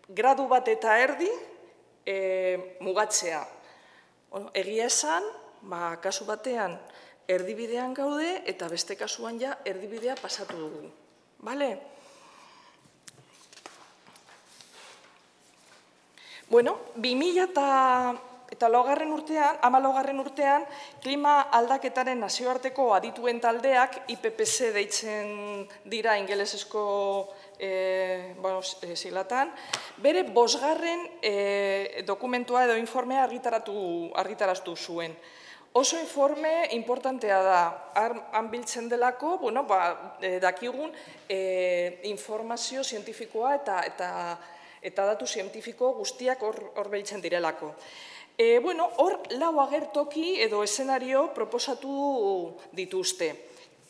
gradu bat eta erdi mugatzea. Egia esan, kasu batean erdibidean gaude eta beste kasuan ja erdibidea pasatu dugu. Bale? Bueno, 2014 urtean, klima aldaketaren nazioarteko adituen taldeak, IPCC deitzen dira ingelesezko siglatan, bere 5. Dokumentua edo informea argitaraztu zuen. Oso informe importantea da, han biltzen delako, dakigun informazio zientifikoa eta datu zientifiko guztiak hor biltzen direlako. Hor 4 agertoki edo eszenario proposatu dituzte.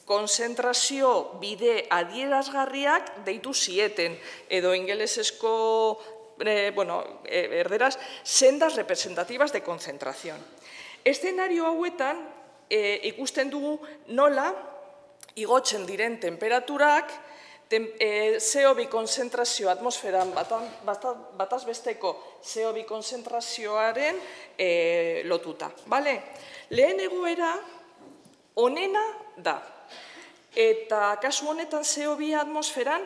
Konzentrazio bide adierazgarriak deitu zieten, edo ingelesezko, erderaz, sendas representativas de concentración. Eszenario hauetan ikusten dugu nola igotzen diren temperaturak, CO2 konzentrazio atmosferan bataz besteko CO2 konzentrazioaren lotuta. Lehen egoera onena da. Eta kasu honetan CO2 atmosferan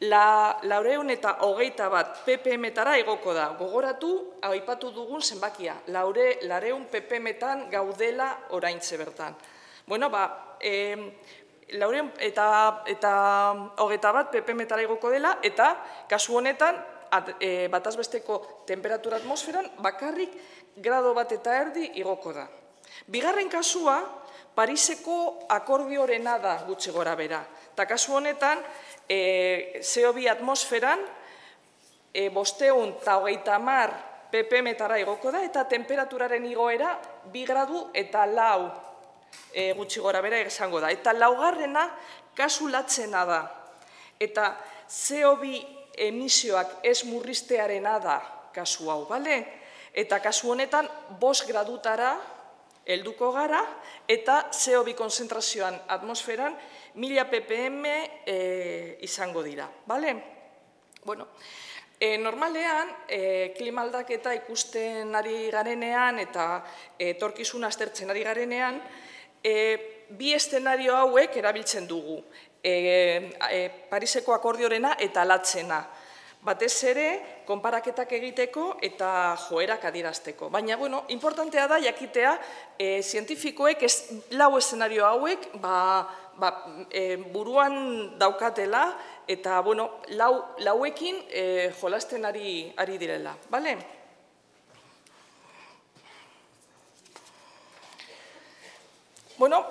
421 ppm-tara igoko da. Gogoratu, aipatu dugun zenbakia, 400 ppm-tan gaudela oraintze bertan. Eta 21 ppm-tara igoko dela, eta kasu honetan, bataz besteko temperatura atmosferan, bakarrik grado bat eta erdi igoko da. Bigarren kasua, Pariseko akordiorena da gutxi gora bera. Eta kasu honetan, CO2 atmosferan 530 ppm-tara igoko da, eta temperaturaren igoera 2 gradu eta 4 gutxi gora bera esango da. Eta 4. kasu latzena da. Eta CO2 emisioak ez murriztearena da kasu hau, eta kasu honetan 5 gradutara helduko gara, eta CO2 konzentrazioan atmosferan 1000 ppm izango dira. Normalean, klima aldaketa ikusten ari garenean eta etorkizuna aztertzen ari garenean, bi eszenario hauek erabiltzen dugu, Pariseko akordiorena eta latzena. Batez ere, konparaketak egiteko eta joerak adierazteko. Baina, importantea da jakitea, zientifikoek 4 eszenario hauek buruan daukatela eta lauekin jolasten ari direla.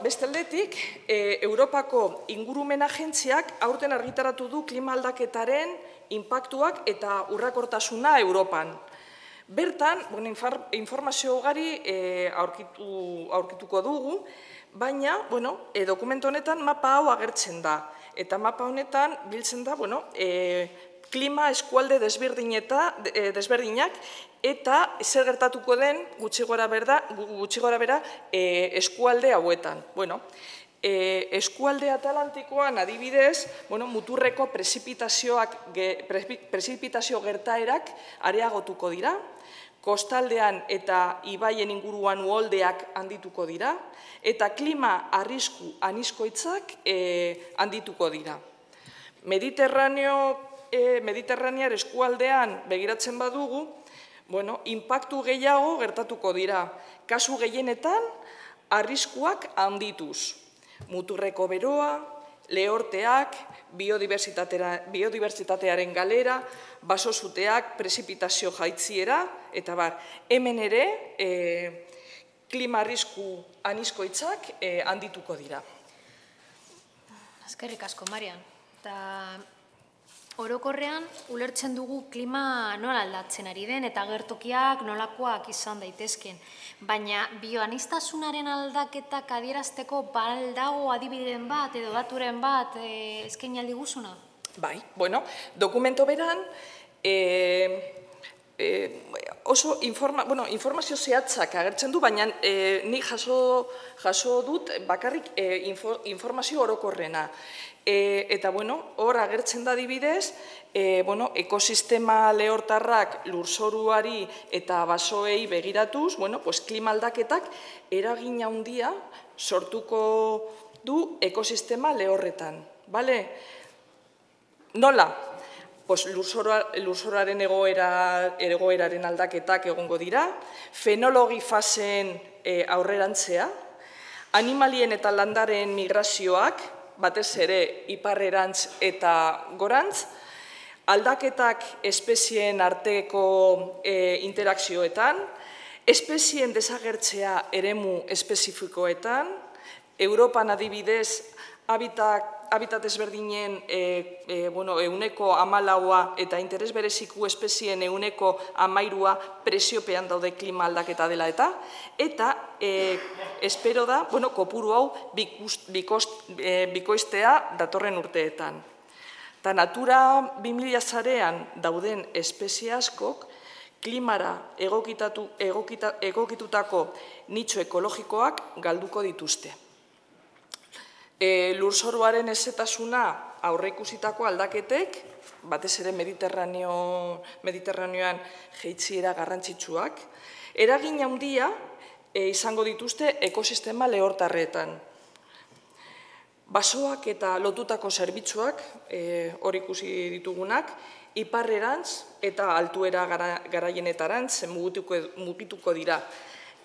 Beste aldetik, Europako ingurumen agentziak aurten argitaratu du klima aldaketaren inpaktuak eta urrakortasuna Europan. Bertan, informazio ugari aurkituko dugu, baina, dokumentu honetan mapa hau agertzen da. Eta mapa honetan biltzen da, klima eskualde desberdinak eta zer gertatuko den gutxi gora bera eskualde hauetan. Eskualde atlantikoan adibidez, muturreko prezipitazio gertaerak areagotuko dira, kostaldean eta ibaien inguruan uholdeak handituko dira, eta klima arrisku aniskoitzak handituko dira. Mediterranear eskualdean begiratzen badugu, inpaktu gehiago gertatuko dira, kasu gehienetan arriskuak handituz. Muturreko beroa, lehorteak, biodibertsitatearen galera, basosuteak, prezipitazio jaitziera, eta hemen ere klima arrisku aniskoitzak handituko dira. Eskerrik asko, Marian. Orokorrean, ulertzen dugu klima nola aldatzen ari den eta gertokiak nolakoak izan daitezken. Baina bioanistasunaren aldaketak adierazteko baldago adibideen bat edo daturen bat eskaini aldi guzuna? Bai, dokumento beran oso informazio zehatzak agertzen du, baina nik jaso dut bakarrik informazio orokorrena. Eta, hor agertzen da adibidez, ekosistema lehortarrak lurzoruari eta basoei begiratuz, klima aldaketak eragin handia sortuko du ekosistema lehorretan. Nola? Lurzoruaren egoeraren aldaketak egongo dira, fenologi faseen aurrerantzea, animalien eta landaren migrazioak, batez ere iparrerantz eta gorantz, aldaketak espezieen arteko interakzioetan, espezien desagertzea eremu espezifikoetan, Europan adibidez, habitat ezberdinen euneko 14 eta interes bereziku espezien euneko 13 presiopean daude klima aldaketa dela eta espero da, kopuru hau bikoiztea datorren urteetan. Eta Natura 2000 sarean dauden espezie askok klimara egokitutako nitxo ekologikoak galduko dituzte. Lurzoruaren ezetasuna aurreikusitako aldaketek, batez ere Mediterraneoan jaitsiera garrantzitsuak, eragin handia izango dituzte ekosistema lehortarretan. Basoak eta lotutako zerbitzuak, hor ikusi ditugunak, iparrerantz eta altuera garaienetarantz mugituko dira.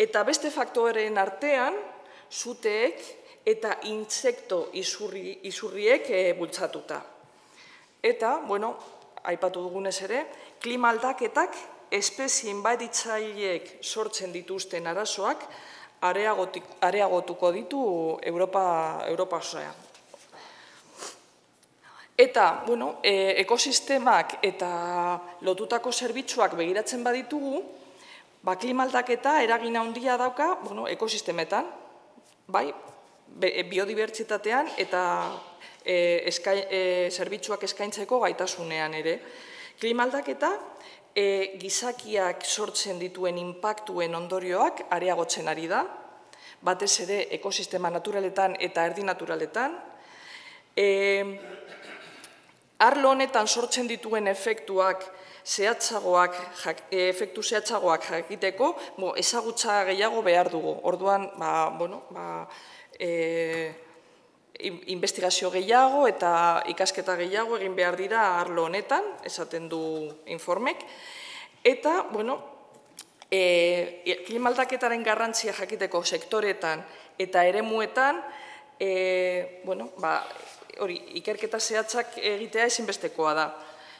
Eta beste faktoren artean, zuteek eta intsekto izurriek bultzatuta. Eta, aipatu dugunez ere, klima aldaketak espezien baditzaileek sortzen dituzten arazoak areagotuko ditu Europa osoan. Eta, ekosistemak eta lotutako zerbitzuak begiratzen baditugu, klima aldaketa eragin handia dauka ekosistemetan, bai, biodibertsitatean eta zerbitzuak eskaintzeko gaitasunean ere. Klima aldaketa gizakiak sortzen dituen inpaktuen ondorioak areagotzen ari da, batez ere ekosistema naturaletan eta erdi naturaletan. Arlo honetan sortzen dituen efektu zehatzagoak jakiteko, ezagutza gehiago behar dugu. Orduan, investigazio gehiago eta ikasketa gehiago egin behar dira arlo honetan, esaten du informek. Eta, klima aldaketaren garrantzia jakiteko sektoretan eta eremuetan, ikerketa zehatzak egitea ezinbestekoa da.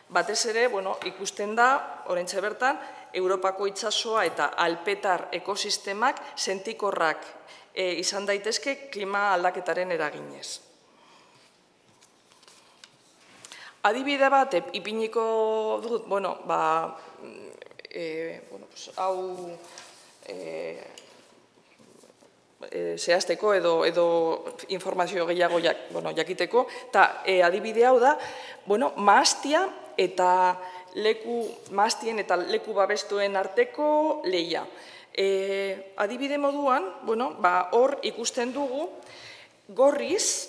Batez ere, ikusten da, oraintxe bertan, Europako itsasoa eta alpetar ekosistemak sentikorrak izan daitezke klima aldaketaren eraginez. Adibide bat ipiniko dut, hau zehazteko edo informazio gehiago jakiteko, eta adibide hau da, mahastien eta leku babestuen arteko lehia. Adibide moduan, hor ikusten dugu, gorriz,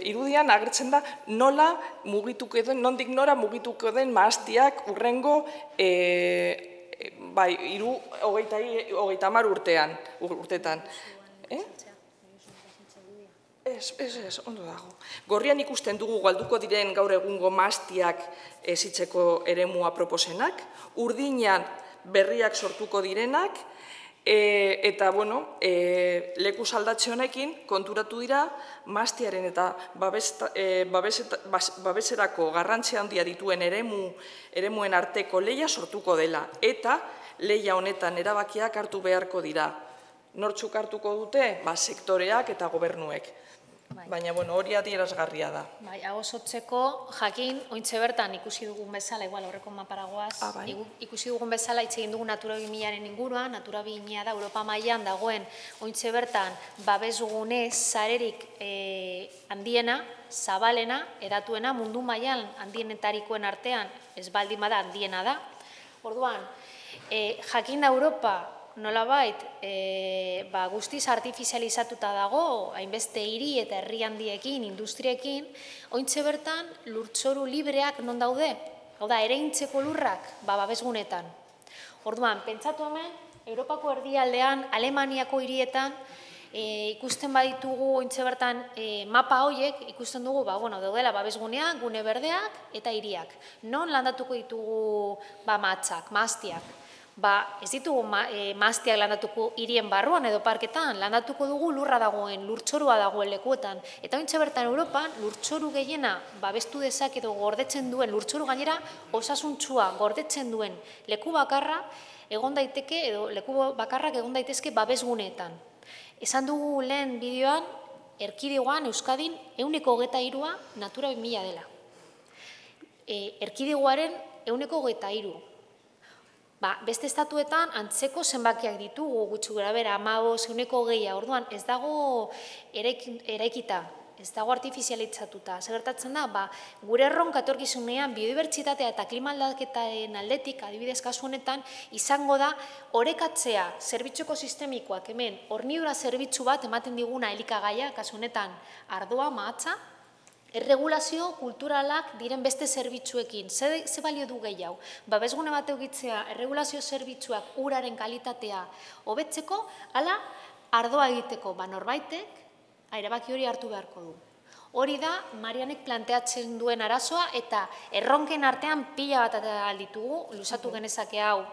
irudian agertzen da nola mugituko den, nondik nora mugituko den mahastiak urrengo 30 urteetan. Ez, ondo dago. Gorrian ikusten dugu galduko diren gaur egungo mahastiak hezitzeko eremua proposenak, urdinan berriak sortuko direnak, eta, lekuz aldatze honekin konturatu dira mahastiaren eta babeserako garrantzia handia dituen eremuen arteko lehia sortuko dela, eta lehia honetan erabakiak hartu beharko dira. Nortzuk hartuko dute? Sektoreak eta gobernuek. Baina, hori adierazgarria da. Hau osotzeko, jakin, ointxe bertan ikusi dugun bezala, igual horreko maparagoaz, ikusi dugun bezala hitz egin dugu Natura 2000-aren inguruan, Natura 2000 da Europa mailan dagoen ointxe bertan babesgune sarerik handiena, zabalena, eratuena, mundu mailan handienetarikoen artean, ez baldin bada handiena da. Orduan, Jakin da Europa nolabait guztiz artifizializatuta dago, hainbeste hiri eta herri handiekin, industriekin, ointxe bertan lurtzoru libreak non daude? Hau da, ereintzeko lurrak, babesgunetan. Orduan, pentsatu hemen, Europako erdialdean, Alemaniako hirietan, ikusten baditugu ointxe bertan mapa horiek, ikusten dugu, daudela babesguneak, gune berdeak eta hiriak. Non landatuko ditugu mahatzak, mahaztiak? Ez ditugu mahaztiak landatuko hirien barruan edo parketan, landatuko dugu lurra dagoen, lurtzorua dagoen lekuetan. Eta ointxe bertan Europan, lurtzoru gehiena babestu dezak edo gordetzen duen, lurtzoru gainera osasuntsua gordetzen duen leku bakarra, egon daiteke, edo leku bakarrak egon daitezke babesguneetan. Esan dugu lehen bideoan, erkidegoan, Euskadin, 123 Natura 2000 dela. Erkidegoaren 123. Beste estatuetan antzeko zenbakiak ditugu, gutxi gorabehera, 15, 120, orduan ez dago eraikita, ez dago artifizialitzatuta. Gertatzen da, gure erronka etorkizunean biodibertsitatea eta klima aldaketaren aldetik, adibidez kasu honetan, izango da orekatzea zerbitzu ekosistemikoak hemen hornidura zerbitzu bat ematen diguna elikagaia, kasu honetan ardoa, mahatza, erregulazio kulturalak diren beste zerbitzuekin. Ze balio du gehiago? Babesgune bat eukitzea, erregulazio zerbitzuak uraren kalitatea hobetzeko, ala ardoa egiteko, norbaitek erabaki hori hartu beharko du. Hori da, Marianek planteatzen duen arazoa eta erronken artean pila bat alditugu, luzatu genezake hau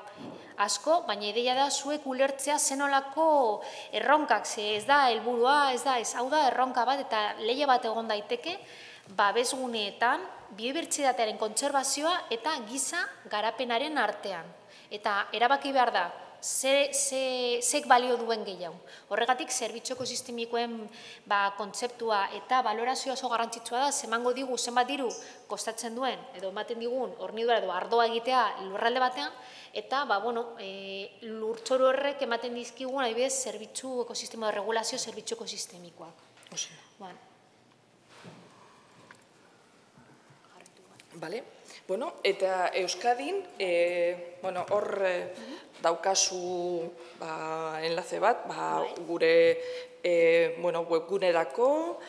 asko, baina ideia da zuek ulertzea zenolako erronkak, ez da helburua, ez hau da erronka bat eta lehia bat egon daiteke, babesguneetan, biodibertsitatearen kontserbazioa eta giza garapenaren artean. Eta erabaki behar da, zek balio duen gehiago. Horregatik, zerbitzu ekosistemikoen kontzeptua eta balorazioa oso garrantzitsua da, zemango digu zenbat diru kostatzen duen, edo ematen digun hornidura edo ardoa egitea lurralde batean, eta lurtzoru horrek ematen dizkigun, adibidez, zerbitzu ekosistema de regulazio, zerbitzu ekosistemikoak. Eta Euskadin, hor daukazu enlace bat, gure webgunerako,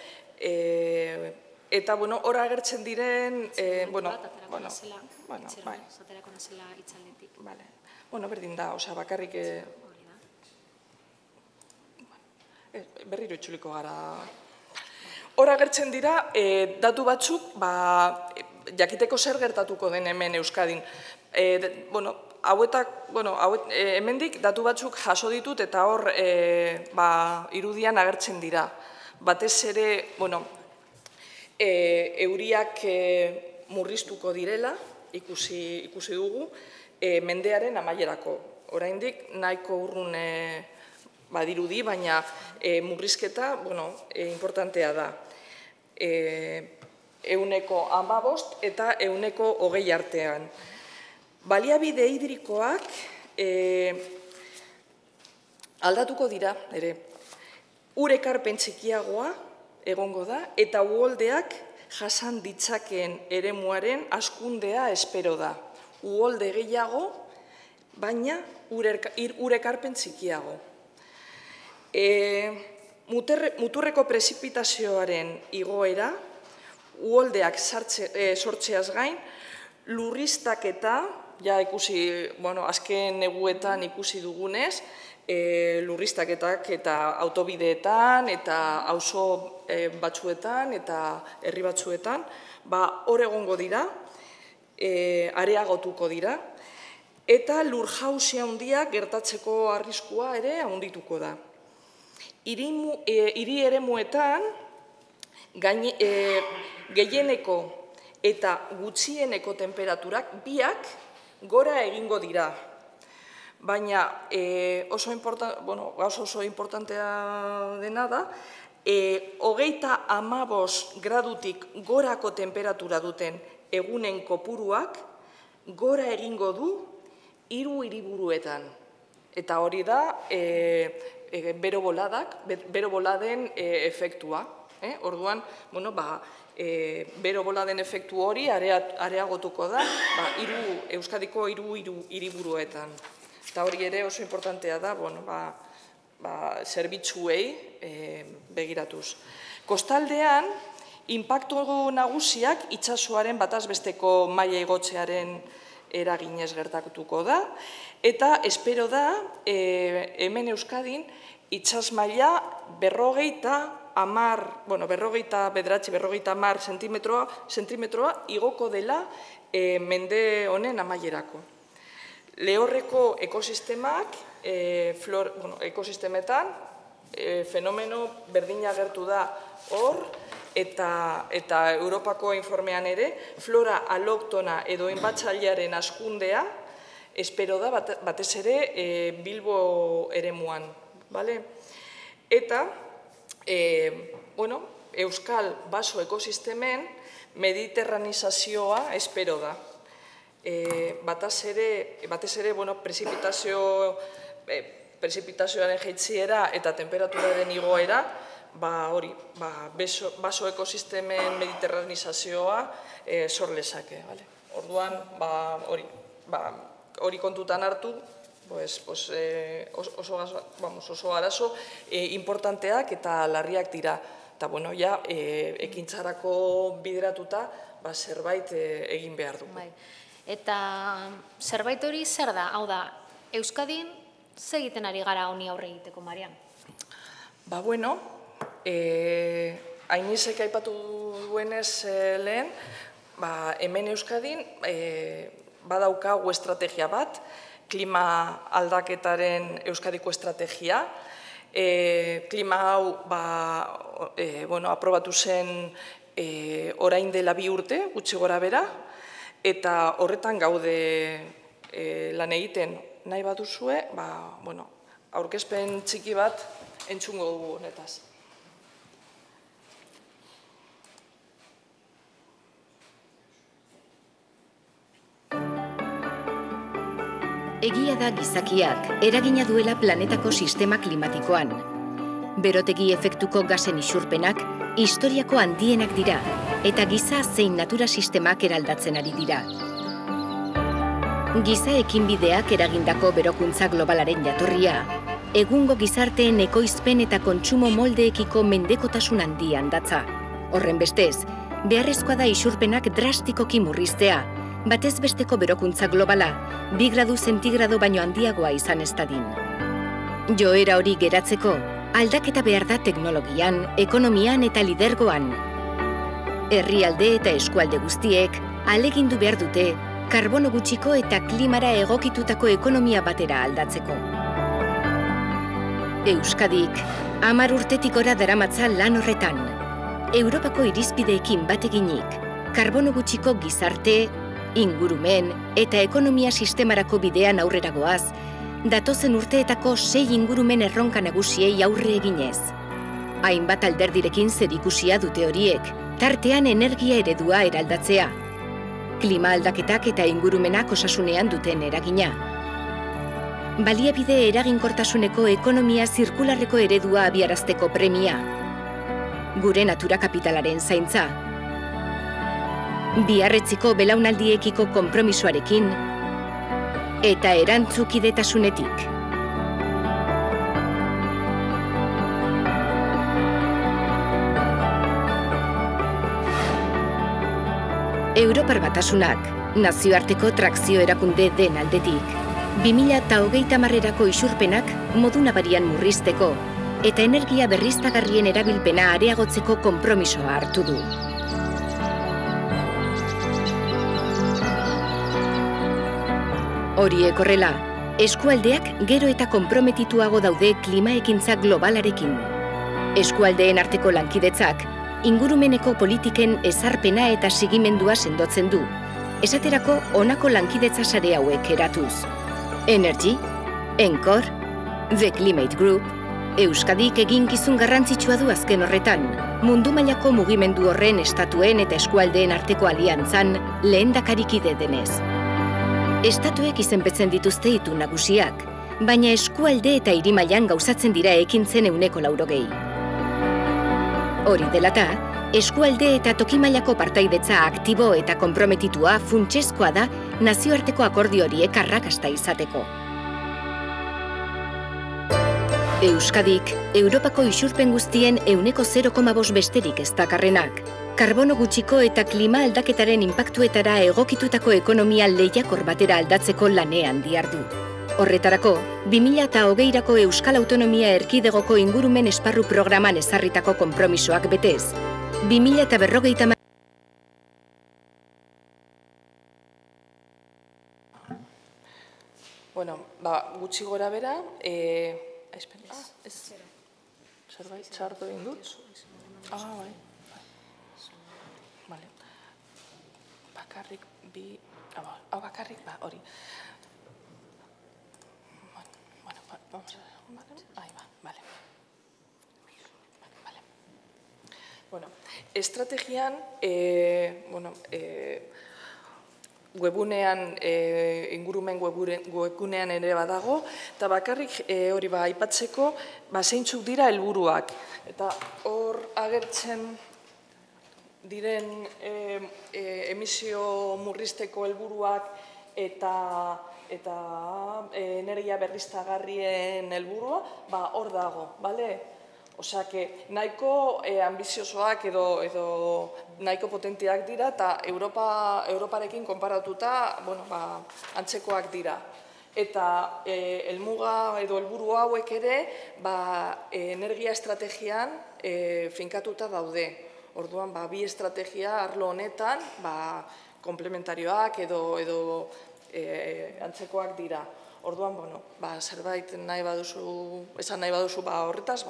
eta hor agertzen diren... Berdin da, bakarrik... Berriro itxuliko gara... Hor agertzen dira, datu batzuk, jakiteko zer gertatuko den hemen Euskadin. Hemendik datu batzuk jaso ditut eta hor irudian agertzen dira. Batez ere, euriak murriztuko direla, ikusi dugu, mendearen amaierako. Oraindik nahiko urrun badirudi, baina murrizketa importantea da. 115 eta 120 artean. Baliabide hidrikoak aldatuko dira, ere. Urekarpen txikiagoa egongo da, eta uholdeak jasan ditzakeen eremuaren hazkundea espero da. Uholde gehiago, baina urekarpen txikiago. Muturreko prezipitazioaren igoera, uholdeak sortzeaz gain, lurriztaketa, ikusi, azken neguetan ikusi dugunez, lurriztaketak eta autobideetan, eta auzo batzuetan, eta herri batzuetan, hor egongo dira, areagotuko dira, eta lur-jauzi handiak gertatzeko arriskua ere handituko da. Hiri eremuetan, gehieneko eta gutxieneko temperaturak biak gora egingo dira. Baina oso importantea dena da, 35 gradutik gorako temperatura duten egunen kopuruak gora egingo du 3 hiriburuetan. Eta hori da bero boladen efektua. Orduan, bero boladen efektu hori areagotuko da Euskadiko 3 hiriburuetan. Eta hori ere oso importantea da, zerbitzuei begiratuz. Kostaldean, inpaktu nagusiak itsasoaren batazbesteko maila igotzearen eraginez gertatuko da, eta espero da, hemen Euskadin, itsas maila 50 zentimetroa igoko dela mende honen amaierako. Lehorreko ekosistemak, ekosistemetan, fenomeno berdina agertu da hor, eta Europako informean ere, flora aloktona edo enbatzailearen askundea, espero da batez ere Bilbo eremuan. Eta, Euskal baso ekosistemen mediterranizazioa espero da. Batez ere, prezipitazioaren jaitsiera eta temperaturaren igoera, baso ekosistemen mediterranizazioa sor lezake. Orduan, hori kontutan hartu, oso arazo importanteak eta larriak dira. Eta, ekintzarako bideratuta zerbait egin behar dugu. Eta zerbait hori zer da? Hau da, Euskadin zer egiten ari gara honi aurre egiteko, Marian? Ainizek aipatu duenez lehen, hemen Euskadin badaukagu estrategia bat, klima aldaketaren Euskadiko estrategia. Klima hau aprobatu zen orain dela 2 urte, gutxi gora bera, eta horretan gaude lan egiten nahi baduzue, aurkezpen txiki bat entzungo dugu honetaz. Egia da gizakiak eragina duela planetako sistema klimatikoan. Berotegi efektuko gasen isurpenak historiako handienak dira eta giza zein natura sistemak eraldatzen ari dira. Giza ekinbideak eragindako berokuntza globalaren jatorria, egungo gizarteen ekoizpen eta kontsumo moldeekiko mendekotasun handian datza. Horren bestez, beharrezkoa da isurpenak drastikoki murriztea, batez besteko berokuntza globala 2 gradu zentigrado baino handiagoa izan ez dadin. Joera hori geratzeko, aldaketa behar da teknologian, ekonomian eta lidergoan. Herrialde eta eskualde guztiek ahalegindu behar dute karbono gutxiko eta klimara egokitutako ekonomia batera aldatzeko. Euskadik 10 urtetik gora daramatza lan horretan. Europako irizpideekin bat eginik, karbono gutxiko gizarte, ingurumen eta ekonomia sistemarako bidean aurrera goaz, datozen urteetako 6 ingurumen erronka nagusiei aurre eginez. Hainbat alderdirekin zerikusia dute horiek, tartean energia eredua eraldatzea. Klima aldaketak eta ingurumenak osasunean duten eragina. Baliabide eraginkortasuneko ekonomia zirkularreko eredua abiarazteko premia. Gure natura kapitalaren zaintza. Biarretziko belaunaldiekiko konpromisoarekin eta erantzukidetasunetik. Europar Batasunak, nazioarteko trakzio erakunde den aldetik, 2030erako isurpenak modu nabarian murrizteko eta energia berriztagarrien erabilpena areagotzeko konpromisoa hartu du. Horiek horrela, eskualdeak gero eta konprometituago daude klimaekintza globalarekin. Eskualdeen arteko lankidetzak, ingurumeneko politiken ezarpena eta sigimendua sendotzen du. Esaterako honako lankidetza sare hauek eratuz. Energy, Encore, The Climate Group, Euskadik eginkizun garrantzitsua du azken horretan, mundu mailako mugimendu horren estatuen eta eskualdeen arteko aliantzan lehendakarikide denez. Estatuek izenpetzen dituzte itun nagusiak, baina eskualde eta hiri mailan gauzatzen dira ekintzen 80%. Hori dela eta, eskualde eta toki mailako partaidetza aktibo eta konprometitua funtsezkoa da nazioarteko akordio horiek arrakasta izateko. Euskadik, Europako isurpen guztien 0,5 besterik ez dakarrenak. Karbono gutxiko eta klima aldaketaren inpaktuetara egokitutako ekonomia lehiakor batera aldatzeko lanean dihardu. Horretarako, 2020rako Euskal Autonomia Erkidegoko ingurumen esparru programan ezarritako konpromisoak betez. 2050 Bueno, gutxi gora bera, zerbait txartu egin dut? Bai. Vale. Bakarrik bi... bakarrik, hori. Bueno, vamos a ver. Ahí va, vale. Bueno, estrategian, webunean, ingurumen webunean ere badago, eta bakarrik hori aipatzeko, zeintzuk dira helburuak. Eta hor agertzen diren emisio murrizteko helburuak eta energia berriztagarrien helburua, hor dago, bale? Osea, nahiko ambiziosoak edo nahiko potenteak dira eta Europarekin konparatuta antzekoak dira. Eta helmuga edo helburu hauek ere energia estrategian finkatuta daude. Orduan, bi estrategia arlo honetan komplementarioak edo antzekoak dira. Orduan, zerbait nahi baduzu, esan nahi baduzu horretaz,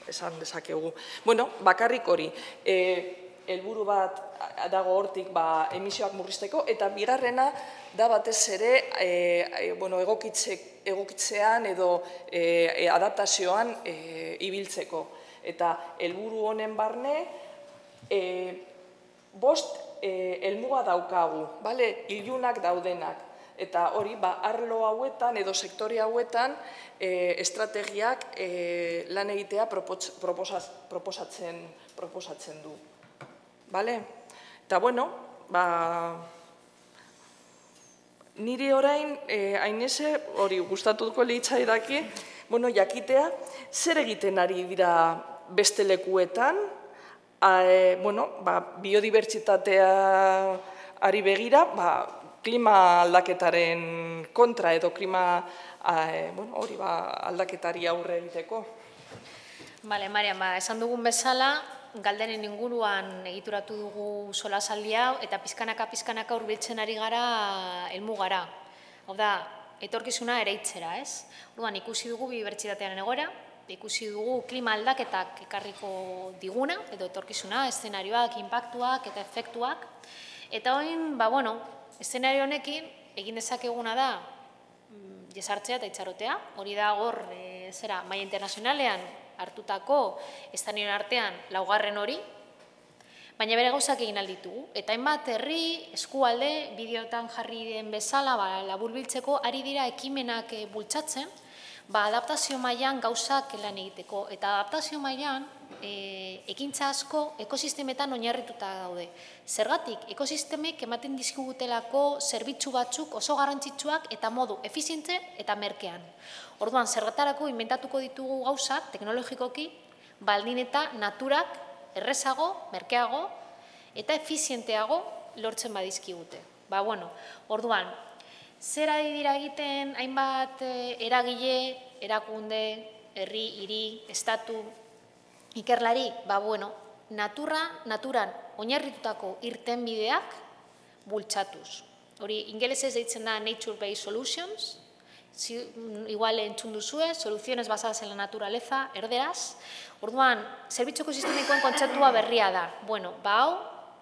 esan dezakegu. Bueno, bakarrik hori, helburu bat dago hortik emisioak murrizteko, eta bigarrena da batez ere egokitzean edo adaptazioan ibiltzeko. Eta helburu honen barne, 5 helmuga daukagu, ilunak daudenak. Eta hori, arlo hauetan edo sektore hauetan estrategiak lan egitea proposatzen du. Eta, bueno, niri orain, hainese, hori gustatuko litzaidake, jakitea, zer egiten ari dira beste lekuetan, biodibertsitatea ari begira, klima aldaketaren kontra edo klima aldaketari aurre egiteko. Bale, Marian, esan dugun bezala, galderen inguruan egituratu dugu solasaldi hau, eta pizkanaka hurbiltzen ari gara helmugara. Hau da, etorkizuna ereitzera, ez? Orduan, ikusi dugu biodibertsitatearen egoera, ikusi dugu klima aldaketak ekarriko diguna, edo etorkizuna, eszenarioak, inpaktuak eta efektuak. Eta orain, eszenario honekin egin dezakeguna da jesartzea eta itxarotea. Hori da hor, maila internazionalean hartutako eszenarioen artean laugarren hori, baina bere gauzak egin alditugu. Eta hainbat herri, eskualde, bideotan jarri den bezala laburbiltzeko ari dira ekimenak bultzatzen, adaptazio mailan gauzak lan egiteko. Eta adaptazio mailan ekintza asko ekosistemetan oinarrituta daude. Zergatik, ekosistemek ematen dizkigutelako zerbitzu batzuk oso garrantzitsuak eta modu efiziente eta merkean. Orduan, zergatarako inventatuko ditugu gauzak, teknologikoki, baldin eta naturak errezago, merkeago eta efizienteago lortzen badizkigute. Orduan, zer ari dira egiten hainbat eragile, erakunde, herri, hiri, estatu, ikerlari, naturan oinarritutako irtenbideak bultzatuz. Hori, ingelesez deitzen da Nature-Based Solutions, igual entzun duzue, soluciones basadas en la naturaleza, erderaz. Orduan, zerbitzu ekosistemikoen kontzeptua berria da. Hau,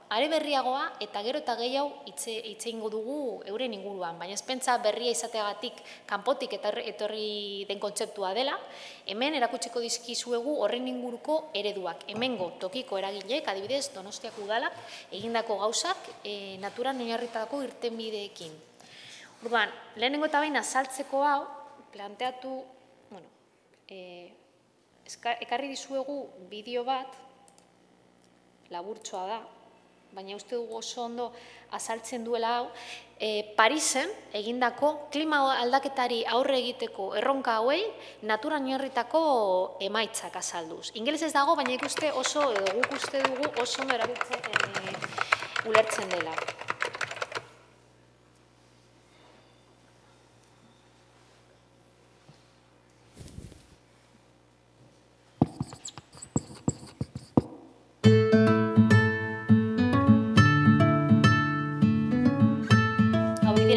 are berriagoa eta gero eta gehiago hitz egingo dugu euren inguruan, baina ez pentsa berria izateagatik kanpotik eta etorri den kontzeptua dela, hemen erakutsiko dizkizuegu horren inguruko ereduak. Hemengo tokiko eragileek, adibidez, Donostiako udalak, egindako gauzak naturan oinarritutako irtenbideekin. Orduan, lehenengo eta behin azaltzeko hau, planteatu, ekarri dizuegu bideo bat, laburtsoa da, baina uste dugu oso ondo azaltzen duela hau, Parisen egindako klima aldaketari aurre egiteko erronka hauei naturan oinarritako emaitzak azalduz. Ingelesez dago, baina ikuste oso, edo guk uste dugu oso ondo erabiltzen ulertzen dela.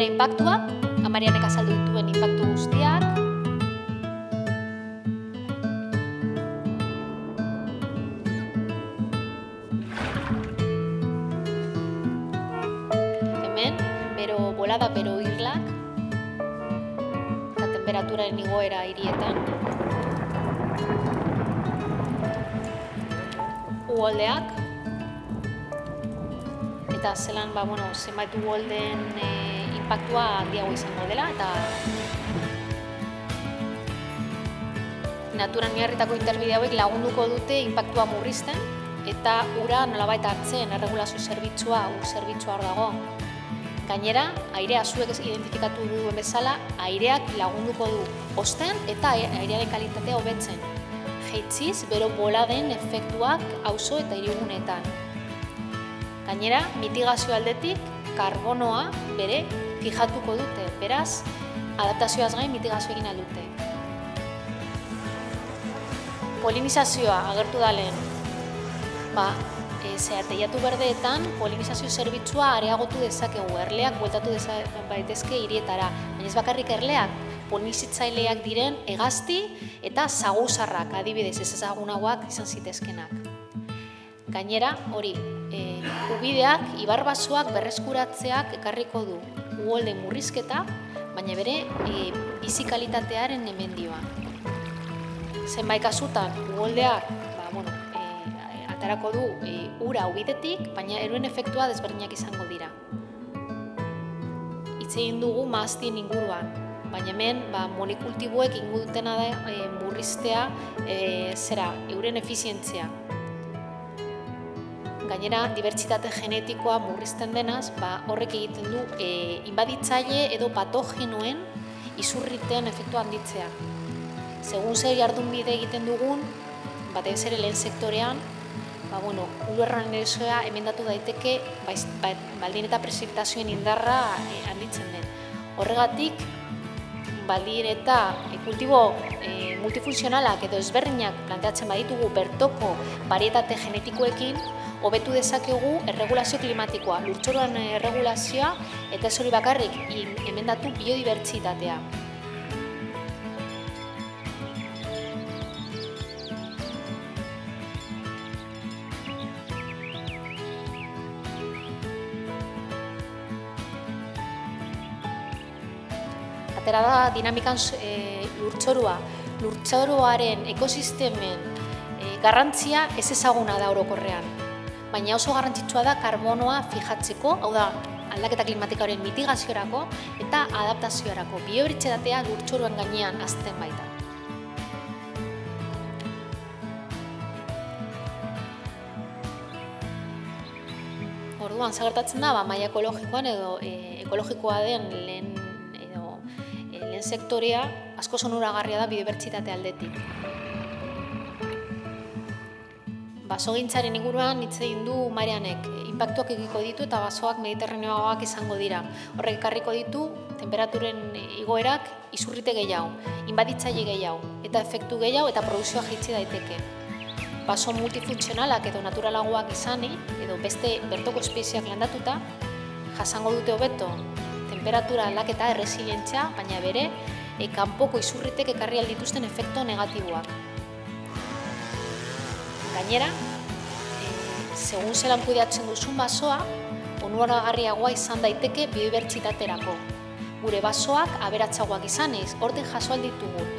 Inpaktuak, Marianek azaldu dituen inpaktu guztiak. Hemen, bero bolada, bero irlak, eta temperaturaren igoera hirietan. Uholdeak, eta zelan, zenbait uholden inpaktua handiago izango dela, eta naturan oinarritako interbide hauek lagunduko dute inpaktua murrizten, eta ura nolabait hartzen erregulazio zerbitzua, zerbitzua hor dago. Gainera, airea zuek identifikatu duen bezala, aireak lagunduko du hozten eta airearen kalitatea hobetzen. Jaitsiz, bero boladen efektuak auzo eta hiriguneetan. Gainera, mitigazio aldetik, karbonoa bere fijatuko dute, beraz, adaptazioaz gain mitigazio egin aldute. Polinizazioa agertu da lehen. Teiatu berdeetan, polinizazio zerbitzua areagotu dezakegu, erleak bueltatu daitezke hirietara. Baina ez bakarrik erleak, polinizatzaileak diren hegazti eta saguzarrak, adibidez ezagunagoak izan zitezkenak. Gainera, hori, ubideak, ibarbasoak berreskuratzeak ekarriko du uholde murrizketa, baina bere bizi kalitatearen emendioa. Zenbait kasutan, uholdeak aterako du ura ubidetik, baina eruen efektua desberdinak izango dira. Hitz egin dugu maaztien inguruan, baina hemen monikultiboek ingo dutena da murriztea euren efizientzia. Gainera, dibertsitate genetikoa murrizten denaz, horrek egiten du inbaditzaile edo patogenoen izurriten efektua handitzea. Segun zer jardunbide egiten dugun, batez ere lehen sektorean, ulu erosioa emendatu daiteke baldin eta prezipitazioen indarra handitzen den. Horregatik, baldin eta kultibo multifuntzionalak edo ezberdinak planteatzen baditugu bertoko barietate genetikoekin, hobetu dezakegu erregulazio klimatikoa, lurtzoruan erregulazioa eta ez hori bakarrik emendatu biodibertsitatea. Atera da dinamikan lurtzorua. Lurtzoruaren ekosistemen garrantzia ez ezaguna da orokorrean. Baina oso garrantzitsua da karbonoa fijatzeko, hau da, aldaketa klimatikoaren mitigaziorako eta adaptaziorako. Biodibertsitatea lurtzoruan gainean hazten baita. Orduan, zagertatzen da, maila ekologikoan edo ekologikoa den lehen sektorea asko onuragarria da biodibertsitate aldetik. Basogintzaren inguruan hitz egin du Marianek, inpaktuak egiko ditu eta basoak mediterraneoagoak izango dira. Horrek ekarriko ditu temperaturen igoerak izurrite gehiago, inbaditzaile gehiago, eta efektu gehiago eta produkzioa jaitsi daiteke. Baso multifuntzionalak edo naturalagoak izanik, edo beste bertoko espezieak landatuta, jasango dute hobeto temperatura aldaketa erresilientzia, baina bere kanpoko izurritek ekarri aldituzten efektu negatiboak. Gainera, segun zelan kudeatzen duzun basoa, onuragarriagoa izan daiteke biodibertsitaterako. Gure basoak aberatsagoak izanez, hortik jaso alditugun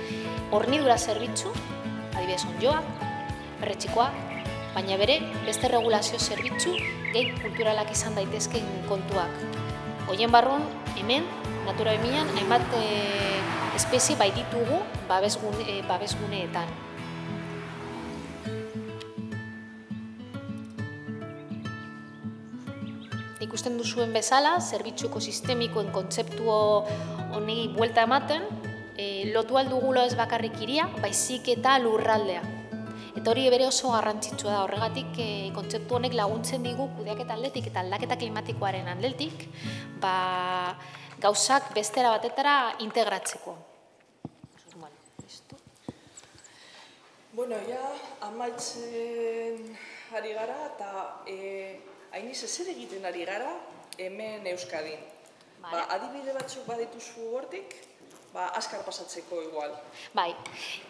hornidura zerbitzu, adibidez onddoak, perretxikoak, baina bere beste regulazio zerbitzu gehi kulturalak izan daitezken kontuak. Horien barruan, hemen, Natura 2000an, hainbat espezie baititugu babesguneetan. ikusten duzuen bezala, zerbitzu ekosistemikoen kontzeptu honi buelta ematen, lotu aldugula ez bakarrik hiria, baizik eta lurraldea. Eta hori bere oso garrantzitsua da, horregatik kontzeptu honek laguntzen digu kudeaketa aldetik eta aldaketa klimatikoaren aldetik, gauzak bestera batetara integratzeko. Bueno, ja, amaitzen ari gara eta hainiz zer egiten ari gara hemen Euskadin. Adibide batzuk badituzu hortik, azkar pasatzeko igual. Bai,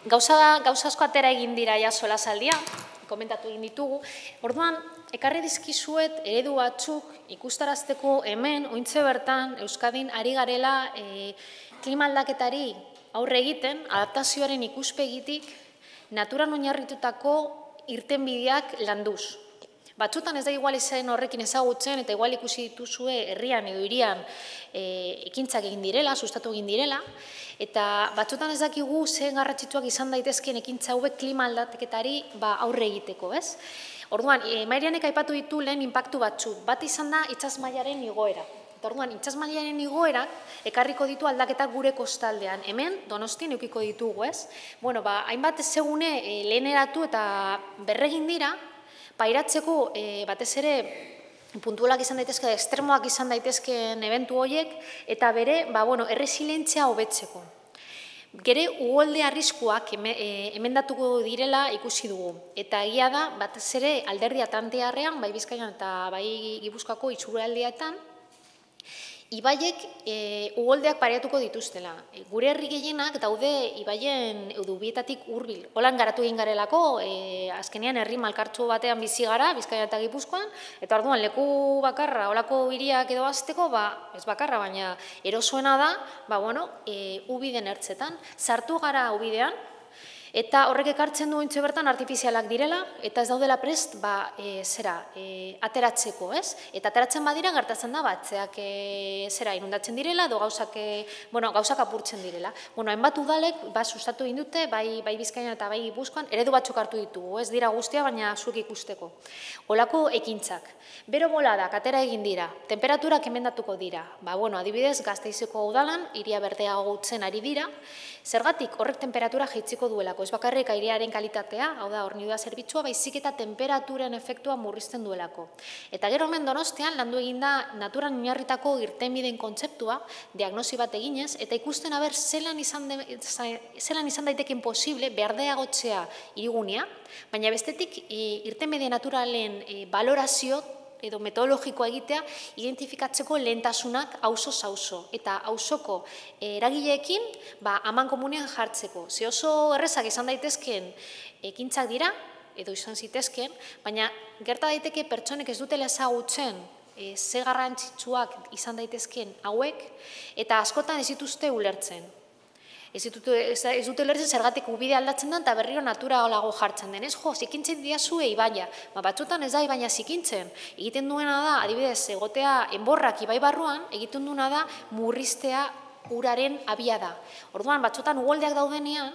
gauza asko atera egin dira ja solasaldia, komentatu egin ditugu. Orduan, ekarri dizkizuet eredu batzuk ikustarazteko hemen, ointze bertan, Euskadin ari garela klima aldaketari aurre egiten, adaptazioaren ikuspegitik, naturan oinarritutako irtenbideak landuz. Batzutan ez da igual izan horrekin ezagutzen eta igual ikusi dituzue herrian edo hirian ekintzak egin direla, sustatu egin direla, eta batzutan ez dakigu zen garrantzitsuak izan daitezkeen ekintza hauek klima aldaketari aurre egiteko, ez? Orduan, Mairianek aipatu ditu lehen inpaktu batzuk, bat izan da itsas mailaren igoera. Orduan, itsas mailaren igoerak ekarriko ditu aldaketak gure kostaldean. Hemen, Donostien edukiko ditugu, ez? Bueno, hainbat ezegune leheneratu eta berregin dira, pairatzeko batez ere puntualak izan daitezke, ekstremoak izan daitezkeen eventu horiek, eta bere, erresilientzia hobetzeko. Gere uholde arriskuak emendatuko direla ikusi dugu. Eta egia da, batez ere alderdi atlantiarrean, bai Bizkaian eta bai Gipuzkoako itxuraldeetan, ibaiek uholdeak pareatuko dituztela. Gure herri gehienak daude ibaien eudubietatik hurbil. Holan garatu egin garelako, azkenean herri malkartsu batean bizi gara, Bizkaia eta Gipuzkoan, eta orduan leku bakarra, holako hiriak edo azteko, ez bakarra, baina erosoena da, ubiden ertzetan. Sartu gara ubidean, eta horrek ekartzen du ointxe bertan artifizialak direla, eta ez daudela prest, ateratzeko, ez? Eta ateratzen badira, gertatzen da, batzeak inundatzen direla, edo gauzak apurtzen direla. Hainbat udalek, sustatu egin dute, bai Bizkaian eta bai Gipuzkoan, eredu batzuk hartu ditugu, ez dira guztia, baina zuek ikusteko. Olako ekintzak. Bero boladak, atera egin dira, temperaturak emendatuko dira. Adibidez, Gasteizeko udalan, hiria berdea gutzen ari dira, zergatik horrek temperatura jaitziko duelako. Ez bakarrik airearen kalitatea, hau da, hornidura zerbitzua, baizik eta temperaturen efektua murrizten duelako. Eta gero hemen Donostian landu egin da naturan oinarritako irtenbideen kontzeptua, diagnosi bat eginez, eta ikusten aber zelan izan daiteken posible berdeagotzea hirigunea, baina bestetik irtenbide naturalen balorazio edo metodologikoa egitea, identifikatzeko lehentasunak auzo-auzo eta auzoko eragileekin aman komunean jartzeko. Ze oso errezak izan daitezkeen ekintzak dira, edo izan zitezkeen, baina gerta daiteke pertsonek ez dutela ezagutzen ze garrantzitsuak izan daitezkeen hauek, eta askotan ez dituzte ulertzen. Ez dute ulertzen zergatik ubide aldatzen da eta berriro natura olago jartzen den. Ez zikintzen diazue ibaia. Batzutan ez da ibaia zikintzen. Egiten duena da, adibidez, egotea enborrak ibai barruan, egiten duena da murriztea uraren abia da. Orduan, batzutan uholdeak daudenean,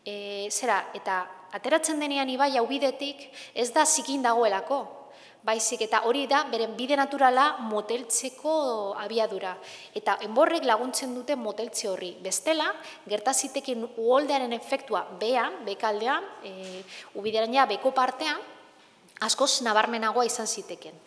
eta ateratzen denean ibaia ubidetik, ez da zikin dagoelako. Baizik eta hori da, beren bide naturala moteltzeko abiadura. Eta enborrek laguntzen dute moteltze horri. Bestela, gertaziteken uholdearen efektua bekaldean, ubideran ja beko partean, askoz nabarmenagoa izan ziteken.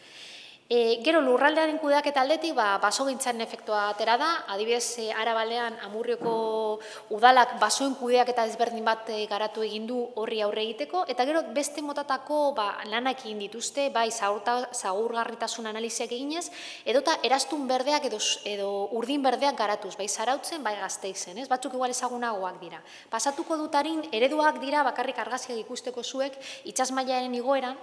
Gero lurraldearen kudeaketa aldetik, basogintzaren efektua atera da, adibidez Arabaldean Amurrioko udalak basoen kudeaketa ezberdin bat garatu egin du horri aurre egiteko, eta gero beste motatako lanak egin dituzte, bai zaurgarritasun analiziak eginez, edota erastun berdeak edo urdin berdeak garatuz, bai Zarautzen, bai Gasteizen, batzuk igual ezagunagoak dira. Pasatuko dutarin ereduak dira bakarrik argazkiak ikusteko zuek itsas mailaren igoeran,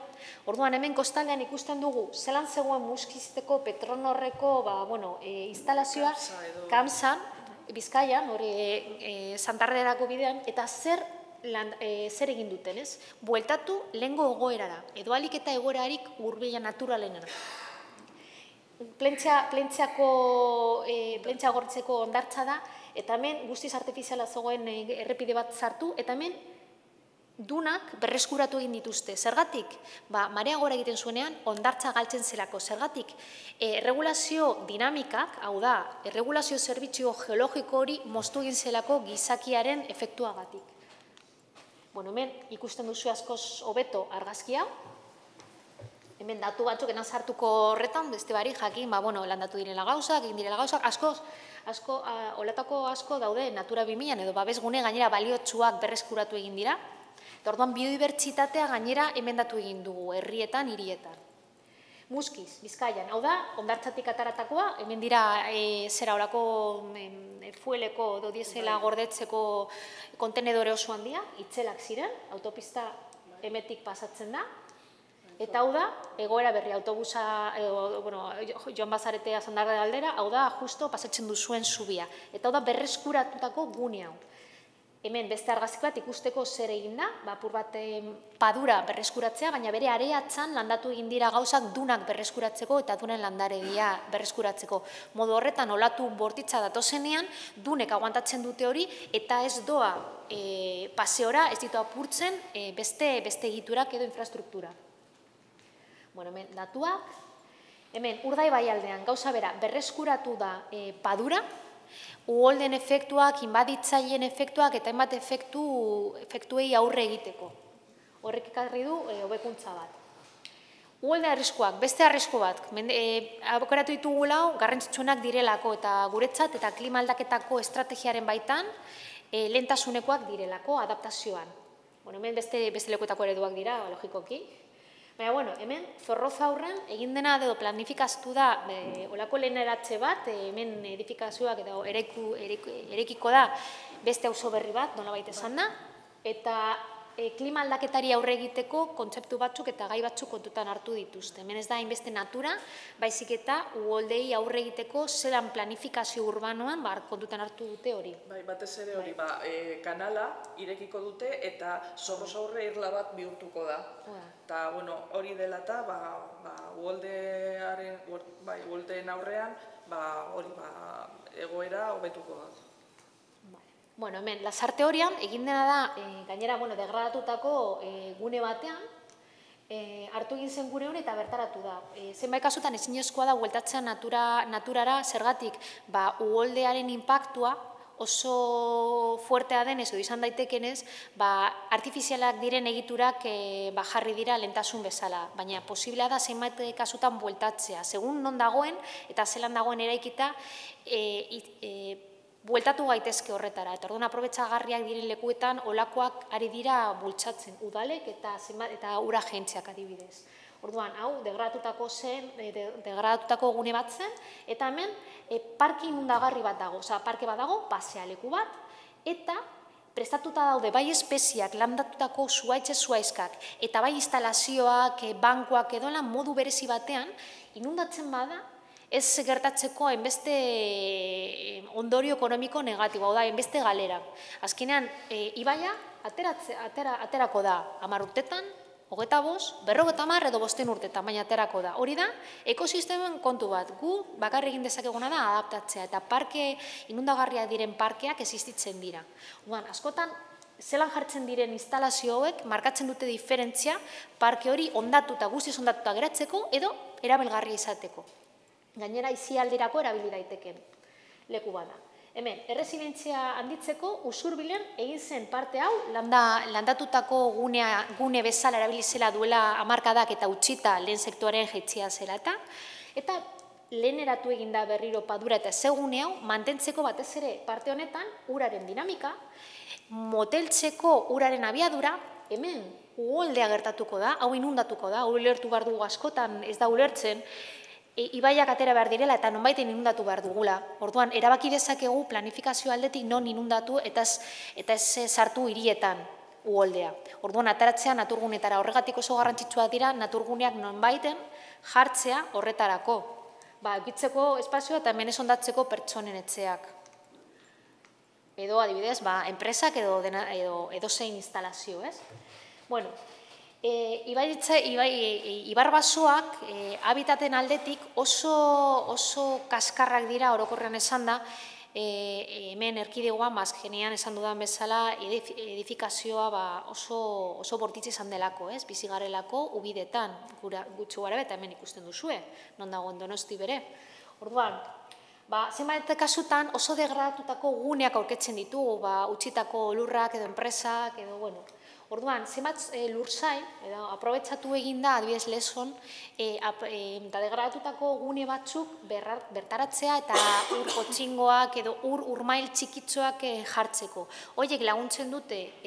orduan hemen kostaldean ikusten dugu zelan zegoen muskizteko Petronorreko instalazioa Kamsan, Bizkaian, hori Santanderrako bidean, eta zer egin duten, ez? Bueltatu lehengo egoerara, edo alik eta egoerarik hurbila naturalenera. Plentziak gortzeko ondartza da, eta hemen guztiz artifiziala zegoen errepide bat sartu, eta hemen dunak berreskuratu egin dituzte. Zergatik? Marea gora egiten zuenean, hondartza galtzen zelako. Zergatik? Erregulazio dinamikak, hau da, erregulazio zerbitzu geologiko hori moztu egin zelako gizakiaren efektuagatik. Hemen ikusten duzu askoz hobeto argazkia. Hemen datu batzuk enan sartuko horretan, beste barik jakin, landatu direla gauzak, egin direla gauzak, olatako asko daude Natura 2000 edo babesgune gainera baliotsuak berreskuratu egin dira. Eta orduan biodibertsitatea gainera emendatu egin dugu, herrietan, hirietan. Muskiz, Bizkaian, hau da, hondartzatik ataratakoa, hemen dira zera horako fueleko edo diesela gordetzeko kontenedore oso handia, itzelak ziren, autopista hemetik pasatzen da. Eta hau da, egoera berri autobusa, Joan Bazaretea Zandarde aldera, hau da, justo pasatzen duzuen zubia. Eta hau da, berreskuratutako gune hau. Hemen beste argazki bat ikusteko zer egin da, apur bat padura berreskuratzea, baina bere areatzan landatu egin dira gauzak dunak berreskuratzeko eta dunen landaregia berreskuratzeko. Modu horretan, olatu bortitza datozenean, dunek aguantatzen dute hori, eta ez doa paseora, ez ditu apurtzen beste egiturak edo infrastruktura. Hemen datuak, hemen Urdai baialdean gauza bera berreskuratu da padura, uholden efektuak, inbaditzaileen efektuak eta hainbat efektuei aurre egiteko. Horrek ekarri du hobekuntza bat. Uholde arriskuak, beste arrisku bat, aukeratu ditugu lau garrantzitsuenak direlako eta guretzat eta klima aldaketako estrategiaren baitan lehentasunekoak direlako adaptazioan. Hemen beste lekuetako ereduak dira, logikoki. Baina, hemen Zorrozaurren egin dena edo planifikaztu da olako leheneratze bat, hemen edifikazioak edo erekiko da beste auzo berri bat, nolabait esan da, eta klima aldaketari aurre egiteko kontzeptu batzuk eta gai batzuk kontutan hartu dituzte. Hemen ez da hainbeste natura, baizik eta uholdei aurre egiteko zelan planifikazio urbanoan kontutan hartu dute hori. Batez ere hori, kanala irekiko dute eta Zorrozaurre irla bat bihurtuko da. Eta hori dela eta uholdeen aurrean egoera hobetuko da. Hemen, Lasarte horian, egin dena da, gainera, degradatutako gune batean, hartu egin zen gune hori eta bertaratu da. Zenbait kasutan ezinezkoa da bueltatzea naturara zergatik, uholdearen inpaktua oso fuertea denez, edo izan daitekenez, artifizialak diren egiturak jarri dira lehentasun bezala. Baina posiblea da zenbait kasutan bueltatzea. Segun non dagoen eta zelan dagoen eraikita, bueltatu gaitezke horretara. Eta orduan aprobetxagarriak diren lekuetan olakoak ari dira bultzatzen udalek eta ura agentziak adibidez. Orduan, hau, degradatutako gune bat zen, eta hemen parke inundagarri bat dago, parke bat dago, pasealeku bat, eta prestatuta daude bai espeziak, landatutako zuaitz-zuaizkak, eta bai instalazioak, bankuak edola modu berezi batean, inundatzen bada, ez gertatzeko hainbeste ondorio ekonomiko negatibo, hau da, hainbeste galera. Azkenean, ibaia aterako da 10 urtetan, 25, 50 edo 5 urtetan, baina aterako da. Hori da, ekosistemen kontu bat, gu bakarrik egin dezakeguna da adaptatzea, eta parke inundagarriak diren parkeak existitzen dira. Askotan, zelan jartzen diren instalazio hauek, markatzen dute diferentzia, parke hori ondatuta, guztiz ondatuta geratzeko, edo erabilgarria izateko. Gainera, izialdirako erabili daiteken leku bada. Hemen, erresidentzia handitzeko, Usurbilen egin zen parte hau, landatutako gune bezala erabilizela duela hamarkadak eta utxita lehen sektoren jaitzia zela eta lehen eratu eginda berriro padura eta zegune hau, mantentzeko batez ere parte honetan, uraren dinamika, moteltzeko uraren abiadura, hemen, uholdea gertatuko da, hau inundatuko da, hau ulertu behar dugu askotan ez da ulertzen, ibaiak atera behar direla eta nonbaiten inundatu behar dugula. Orduan, erabaki dezakegu planifikazio aldetik non inundatu eta ez sartu hirietan uholdea. Orduan, ataratzea naturgunetara. Horregatik oso garrantzitsua dira naturguneak nonbaiten jartzea horretarako. Eukitzeko espazioa eta hemen ez ondatzeko pertsonen etxeak. Edo, adibidez, enpresak edo zein instalazio, ez? Bueno, ibarbasoak habitaten aldetik oso kaskarrak dira orokorrean esan da, hemen erkidegoan, azkenean esan dudan bezala, edifikazioa oso bortitze izan delako, bizi garelako ubidetan, gutxu gara eta hemen ikusten duzue, non dagoen Donosti bere. Orduan, zenbait kasutan oso degradatutako guneak aurketzen ditugu, utxitako lurrak edo enpresak edo, bueno. Orduan, zenbat lursail, aprobetsatu egin da, adibidez Lezon, eta degradatutako gune batzuk bertaratzea eta ur potxingoak edo urmail txikitzoak jartzeko. Horiek laguntzen dute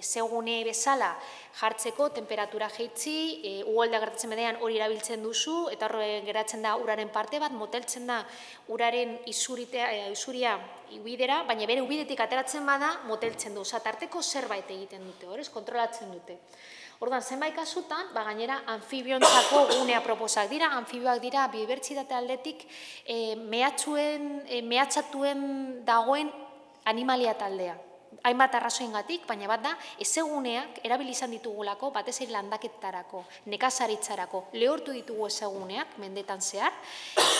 zegune bezala jartzeko, temperatura jeitzi, uholda gertatzen bedean hori erabiltzen duzu, eta hori geratzen da uraren parte bat, moteltzen da uraren isuria ubidera, baina bere ubidetik ateratzen bada, moteltzen du. Tarteko zerbait egiten dute, horrez, kontrolatzen dute. Orduan, zenbait kasutan, gainera anfibiontzako gunea proposak dira, anfibioak dira biodibertsitate aldetik mehatxatuen dagoen animalia taldea. Hainbat arrazoengatik, baina bat da, ezeguneak erabili izan ditugulako, batez ere landaketarako, nekazaritzarako, lehortu ditugu ezeguneak, mendetan zehar,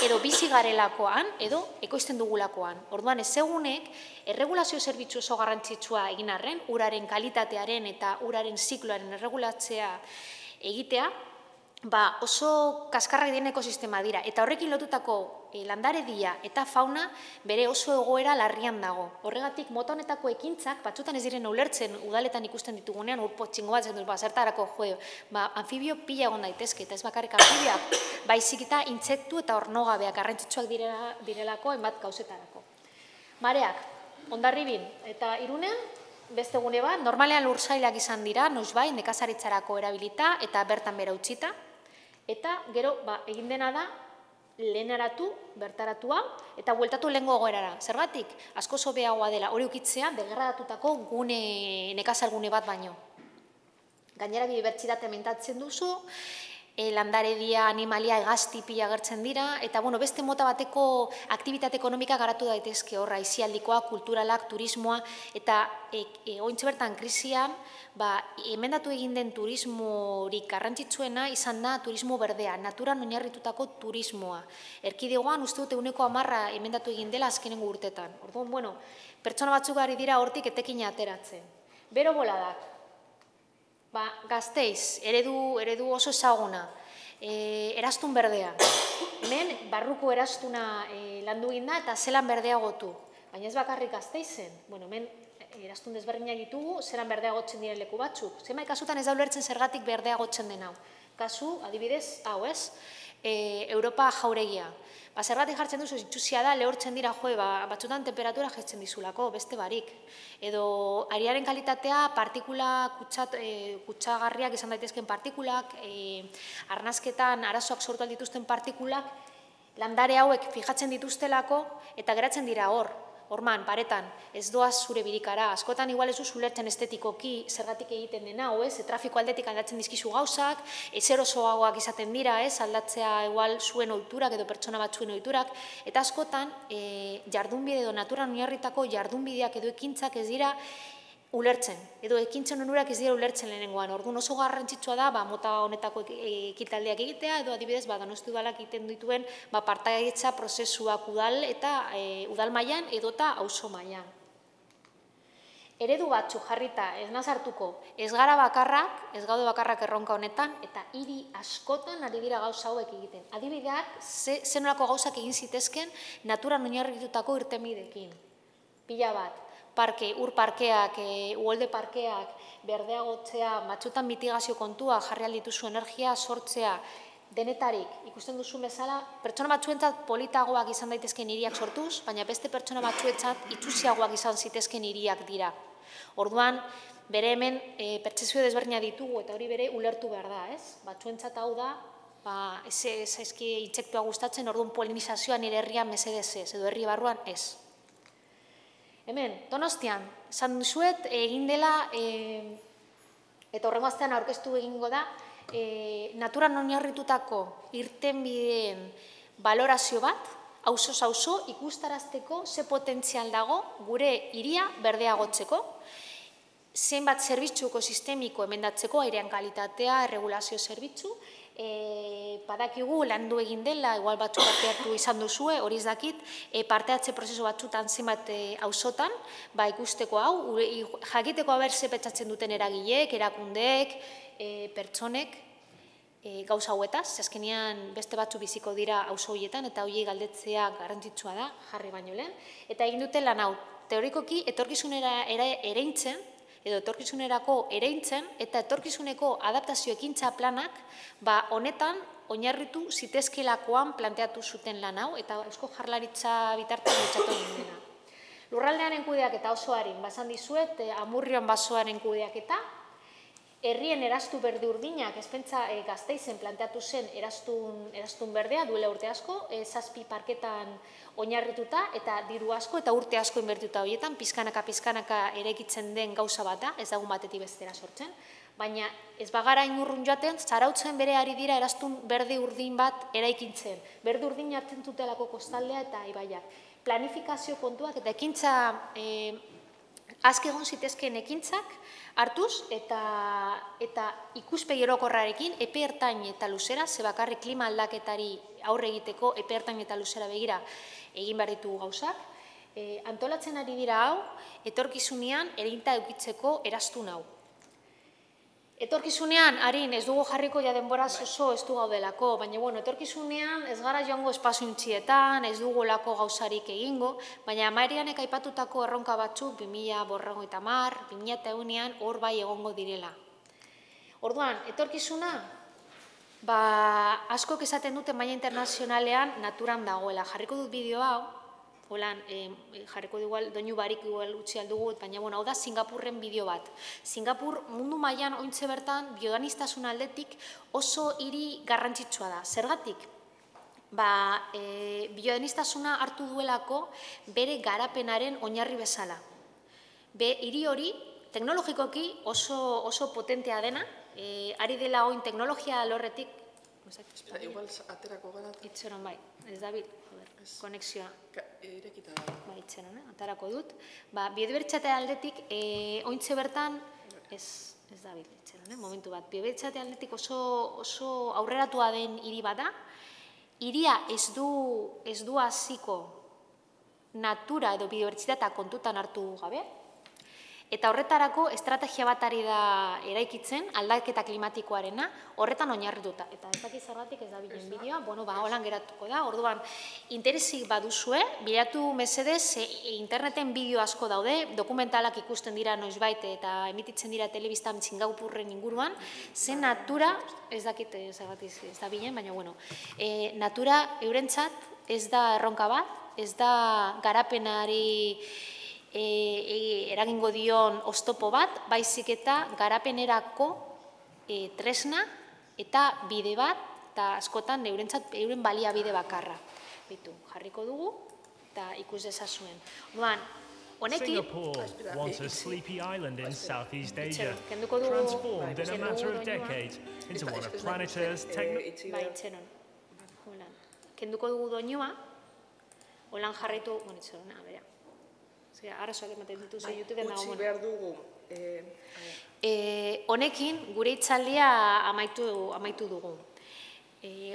edo bizi garelakoan, edo ekoizten dugulakoan. Orduan, ezeguneek, erregulazio zerbitzu oso garrantzitsua egin arren, uraren kalitatearen eta uraren zikloaren erregulatzea egitea, oso kaskarrak diren ekosistema dira, eta horrekin lotutako landaredia eta fauna bere oso egoera larrian dago. Horregatik, mota honetako ekintzak, batzutan ez diren ulertzen udaletan ikusten ditugunean, urpotxingo bat, zertarako anfibio pila egon daitezke, eta ez bakarrik anfibioak, baizik eta intsektu eta ornogabeak garrantzitsuak direlako enbat gauzetarako. Mareak, Hondarribin eta Irunen, beste gune bat, normalean lursailak izan dira, noizbai, nekazaritzarako erabilita eta bertan bera utzita, eta gero egin dena da lehenaratu, bertaratua, eta bueltatu lehengo egoerara. Zergatik, asko sobeagoa dela hori ukitzea degradatutako nekazal gune bat baino. Gainera biodibertsitate mentatzen duzu, landaredia, animalia, hegazti pila agertzen dira, eta beste mota bateko aktibitate ekonomika garatu daitezke horra, aisialdikoa, kulturalak, turismoa, eta ointxe bertan krisian, emendatu egin den turismorik garrantzitsuena izan da turismo berdea, naturan oinarritutako turismoa. Erkidegoan uste dute 10% emendatu egin dela azkenengo urtetan. Orduan, pertsona batzuk ari dira hortik etekina ateratzen. Bero boladak. Gasteiz, eredu oso ezaguna, eraztun berdea. Hemen, barruko eraztuna landu egin da eta zelan berdea gotu. Baina ez bakarrik Gasteizen. Hemen, eraztun desberdinak ditugu, zelan berdea gotzen diren leku batzuk. Zenbait kasutan ez da ulertzen zergatik berdea gotzen den hau. Kasu, adibidez, hau ez, Europa jauregia. Zergatik jartzen duzu, itxusia da, lehortzen dira, batzutan temperatura jaisten dizulako, beste barik. Edo, ariaren kalitatea, partikula kutsagarriak izan daitezken partikulak, arnazketan arazoak sortu aldituzten partikulak, landare hauek fijatzen dituztelako, eta geratzen dira horman, paretan, ez doaz zure birikara. Askotan igual ez duzu ulertzen estetikoki zergatik egiten dena, trafiko aldetik aldatzen dizkizu gauzak, ezer osoagoak izaten dira, aldatzea igual zuen ohiturak edo pertsona batzuen ohiturak, eta askotan jardunbide edo naturan oinarritako jardunbideak edo ekintzak ez dira ulertzen, edo ekintzen onurak ez dira ulertzen lehenengoan. Orduan oso garrantzitsua da mota honetako ekitaldiak egitea, edo adibidez Donosti udalak egiten dituen partaidetza prozesuak udal eta udal mailan edota auzo mailan. Eredu batzu jarrita ez nazartuko, ez gara bakarrak, ez gaude bakarrak erronka honetan, eta hiri askotan ari dira gauza hauek egiten. Adibideak, zenolako gauzak egin zitezken naturan oinarritutako irtenbideekin. Pila bat. Ur parkeak, uholde parkeak, berdeagotzea, batzutan mitigazio kontua, jarri aldituzu energia, sortzea, denetarik, ikusten duzu bezala, pertsona batzuentzat politagoak izan daitezken hiriak sortuz, baina beste pertsona batzuentzat itxusiagoak izan zitezken hiriak dira. Orduan, bere hemen pertzezio desberdina ditugu eta hori bere ulertu behar da, ez? Batzuentzat hau da, ez zaizki intsektua gustatzen, orduan polinizazioa nire herrian mesedez ez, edo herri barruan ez. Hemen, Donostian, esan duzuet, egin dela, eta horrengo astean aurkeztu egingo da, naturan oinarritutako irtenbideen balorazio bat, auzoz auzo, ikustarazteko ze potentzial dago gure hiria berdeagotzeko, zenbat zerbitzu ekosistemiko emendatzeko, airean kalitatea, erregulazio zerbitzu, badakigu landu egin dela, igual batzuk parte hartu izan duzue, hori ez dakit, parte hartze prozesu batzutan zenbat auzotan, ikusteko hau, jakiteko haber ze pentsatzen duten eragileek, erakundeek, pertsonek, gauza hauetaz, azkenean beste batzu biziko dira auzo horietan, eta horiek galdetzea garrantzitsua da, jarri baino lehen, eta egin dute lan hau, teorikoki etorkizunera ereintzen, edo etorkizunerako ereintzen, eta etorkizuneko adaptazio ekintza planak, honetan, oinarritu zitezkelakoan planteatu zuten lan hau, eta Eusko Jaurlaritza bitartez bultzatu egin dena. Lurraldearen kudeaketa osoaren, basan dizuet, Amurrion basoaren kudeaketa, herrien eraztu berde urdinak, ezpentsa Gasteizen planteatu zen eraztun berdea, duela urte asko, 7 parketan oinarrituta, eta diru asko, eta urte asko inbertuta horietan, pizkanaka eraikitzen den gauza bat da, ez dagun batetik bestera sortzen, baina ez bagara inurrun joaten, Zarautzen bere ari dira eraztun berde urdin bat eraikintzen. Berde urdin hartzen dutelako kostaldea eta ibaiak. Planifikazio kontuak eta ekintza azke egon zitezkeen ekintzak hartuz eta ikuspegi orokorrarekin epe ertain eta luzera, ze bakarrik klima aldaketari aurre egiteko epe ertain eta luzera begira egin behar ditugu gauzak, antolatzen ari dira hau, etorkizunean erinta eukitzeko eraztun hau. Etorkizunean, harin, ez dugu jarriko ja denboraz oso ez du gaudelako, baina, etorkizunean ez gara joango espaziontxietan, ez dugu lako gauzarik egingo, baina Marianek aipatutako erronka batzuk 2050, 2001ean hor bai egongo direla. Orduan, etorkizuna, askok esaten dute maila internazionalean naturan dagoela. Jarriko dut bideo hau, jarriko dugu doinu barik utzi aldugu, baina hau da Singapurren bideo bat. Singapur mundu mailan ointze bertan bioanistasun aldetik oso hiri garrantzitsua da. Zergatik? Bioanistasuna hartu duelako bere garapenaren oinarri bezala. Hiri hori teknologikoki oso potentea dena, ari dela oin teknologia alorretik, igual aterako gara. Itxeron bai, ez dabil, konexioa. Irekita. Itxeron, aterako dut. Biodibertsitate aldetik, ointze bertan, ez dabil, itxeron, momentu bat. Biodibertsitate aldetik oso aurreratua den hiri bada, hiria ez du hasiko natura edo biodibertsitatea kontutan hartu gabe, eta horretarako estrategia bat ari da eraikitzen, aldaketa klimatikoarena, horretan oinarrituta. Eta ez dakit zergatik ez da bilen bideoa, holan geratuko da. Orduan, interesik baduzue, bilatu mesedez, interneten bideo asko daude, dokumentalak ikusten dira noizbait eta emititzen dira telebistan Singapurren inguruan, ze natura, ez dakit zergatik ez da bilen, baina natura eurentzat ez da erronka bat, ez da garapenari eragingo dion oztopo bat, baizik eta garapenerako tresna eta bide bat, eta askotan euren baliabide bakarra. Jarriko dugu eta ikus dezazuen. Singapore, once a sleepy island in Southeast Asia, transformed in a matter of decades into one of planet Earth's Kenduko dugu doinua, holan jarraitu, bera. Arazoak ematen dituzu YouTubeen dago. Utsi behar dugu. Honekin, gure hitzaldia amaitu dugu.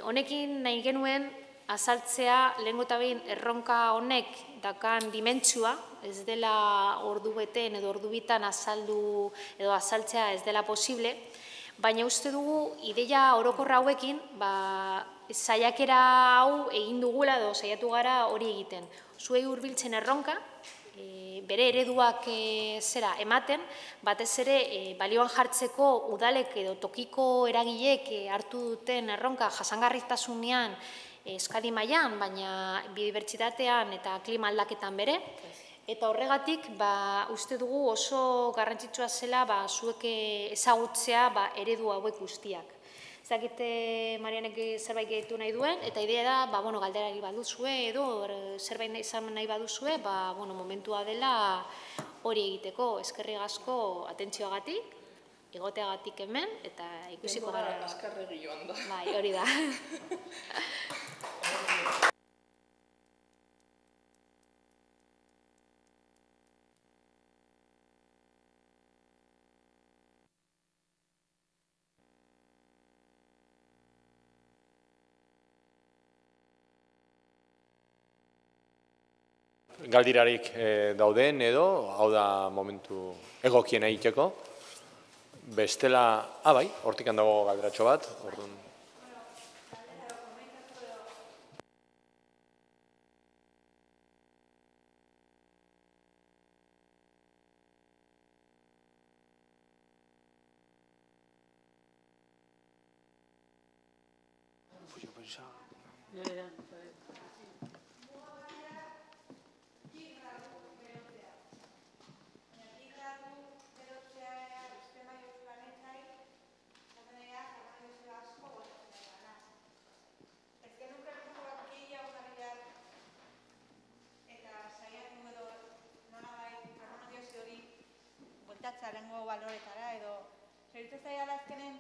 Honekin nahi genuen azaltzea lehengo eta behin erronka honek dakan dimentsua, ez dela ordu beten edo ordu bitan azaldu edo azaltzea ez dela posible, baina uste dugu ideia orokorra hauekin saiakera hau egin dugula edo saiatu gara hori egiten. Zuei hurbiltzen erronka, bere ereduak ematen, batez ere balioan jartzeko udalek edo tokiko eragilek hartu duten erronka jasangarritasunean eskali mailan, baina biodibertsitatean eta klima aldaketan bere, eta horregatik uste dugu oso garrantzitsua zela zuek ezagutzea eredu hauek guztiak. Ezakite Marianek zerbait gehitu nahi duen, eta idea da, galderari baduzue edo zerbait izan nahi baduzue, momentua dela hori egiteko. Eskerrik asko atentzioagatik, egoteagatik hemen, eta ikusiko gara. Denbora azkarregi joan da. Bai, hori da. galdirarik dauden edo, hau da momentu egokiena egiteko. Bestela, bai, hortik handago galderatxo bat, orduan. Lengo baloretara edo zeritu zaila azkenen